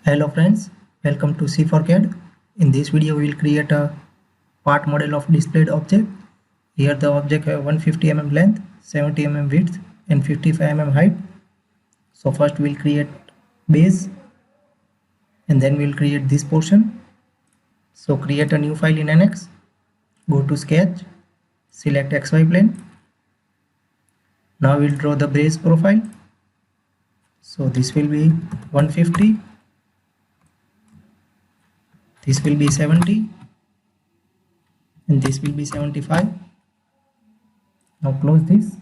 Hello friends, welcome to C4CAD. In this video we will create a part model of displayed object. Here the object have 150 mm length, 70 mm width and 55 mm height. So first we will create base and then we will create this portion. So create a new file in NX, go to sketch, select XY plane. Now we will draw the base profile. So this will be 150. This will be 70 and this will be 75. Now close this.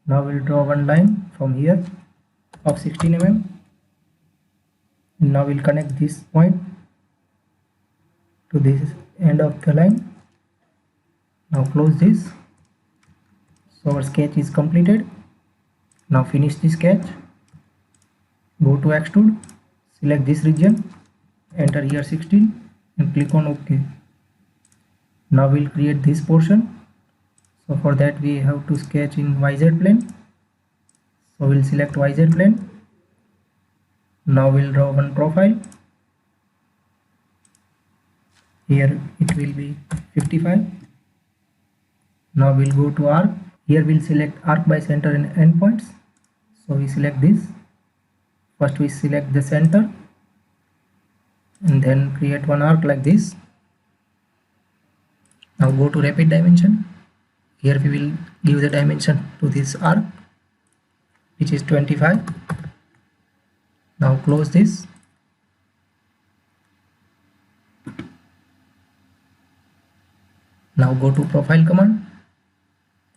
Now we'll draw one line from here of 16 mm. And now we'll connect this point to this end of the line. Now close this. So our sketch is completed. Now finish the sketch. Go to extrude. Select this region. Enter here 16 and click on OK. Now we'll create this portion. So for that we have to sketch in YZ plane. So we'll select YZ plane. Now we'll draw one profile. Here it will be 55. Now we'll go to arc. Here we'll select arc by center and endpoints. So we select this. First we select the center and then create one arc like this. Now go to rapid dimension. Here we will give the dimension to this arc, which is 25. Now close this. Now go to profile command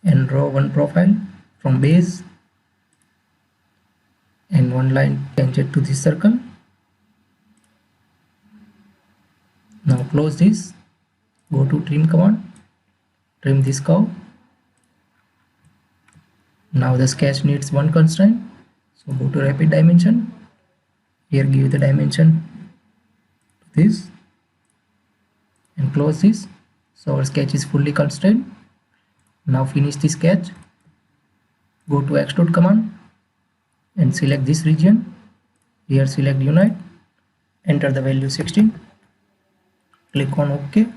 and draw one profile from base and one line tangent to this circle. Now close this. Go to trim command, trim this curve. Now the sketch needs one constraint, so go to rapid dimension. Here give the dimension to this and close this. So our sketch is fully constrained. Now finish the sketch. Go to extrude command and select this region. Here select unite. Enter the value 16. Click on OK.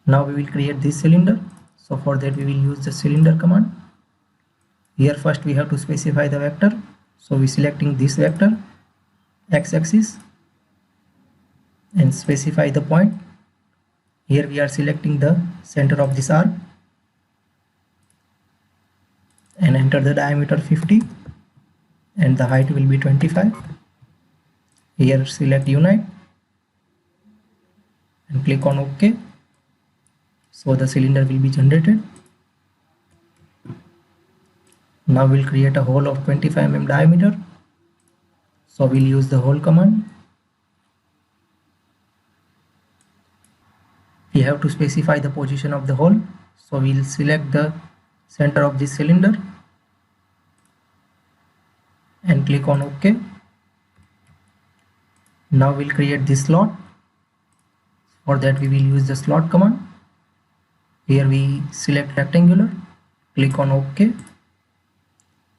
Now we will create this cylinder. So for that we will use the cylinder command. Here first we have to specify the vector. So we selecting this vector, x-axis, and specify the point. Here we are selecting the center of this arc and enter the diameter 50 and the height will be 25. Here select unite and click on OK. So the cylinder will be generated. Now we'll create a hole of 25 mm diameter. So we'll use the hole command. We have to specify the position of the hole. So we'll select the center of this cylinder and click on OK. Now we'll create this slot. For that we will use the slot command. Here we select rectangular, click on OK.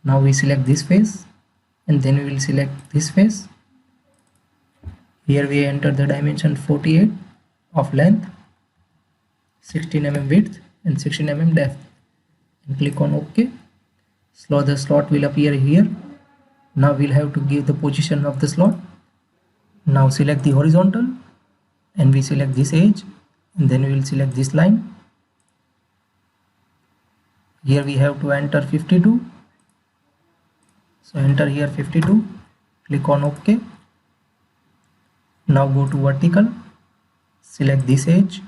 Now we select this face and then we will select this face. Here we enter the dimension 48 of length, 16 mm width and 16 mm depth and click on OK. So the slot will appear here. Now we'll have to give the position of the slot. Now select the horizontal and we select this edge and then we will select this line. Here we have to enter 52. So enter here 52, click on OK. Now go to vertical, select this edge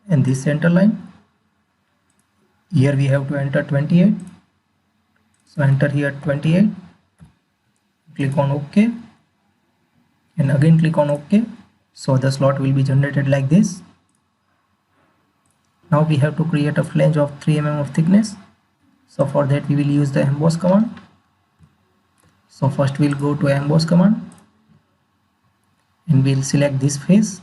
and this center line. Here we have to enter 28. So enter here 28, click on OK and again click on OK. So the slot will be generated like this. Now we have to create a flange of 3 mm of thickness. So for that we will use the emboss command. So first we'll go to emboss command and we'll select this face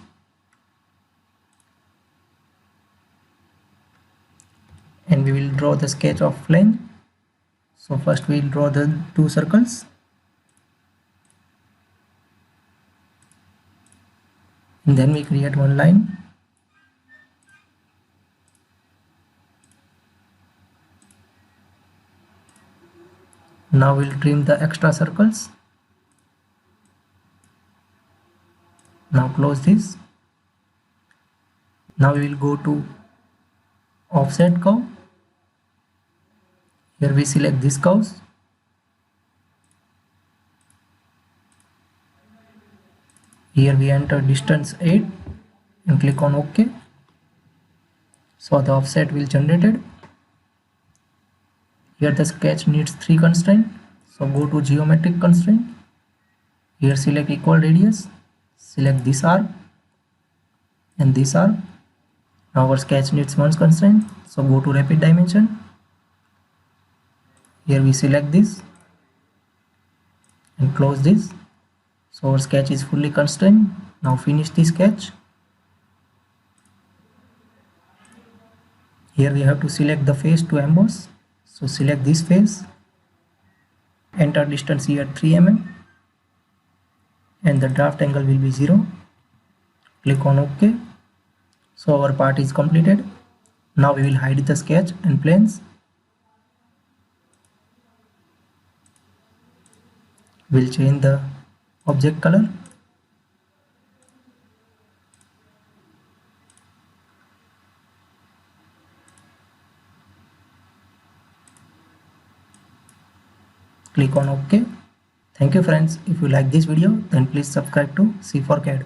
and we will draw the sketch of flange. So first we'll draw the two circles and then we create one line. Now we'll trim the extra circles. Now close this. Now we will go to offset curve. Here we select this curves. Here we enter distance 8 and click on OK. So the offset will generated. Here the sketch needs 3 constraints. So go to geometric constraint. Here select equal radius. Select this arc and this arc. Now our sketch needs 1 constraint. So go to rapid dimension. Here we select this and close this. So our sketch is fully constrained. Now finish the sketch. Here we have to select the face to emboss. So select this face. Enter distance here 3 mm. And the draft angle will be 0. Click on OK. So our part is completed. Now we will hide the sketch and planes. We'll change the object color. Click on OK. Thank you friends. If you like this video, then please subscribe to C4CAD.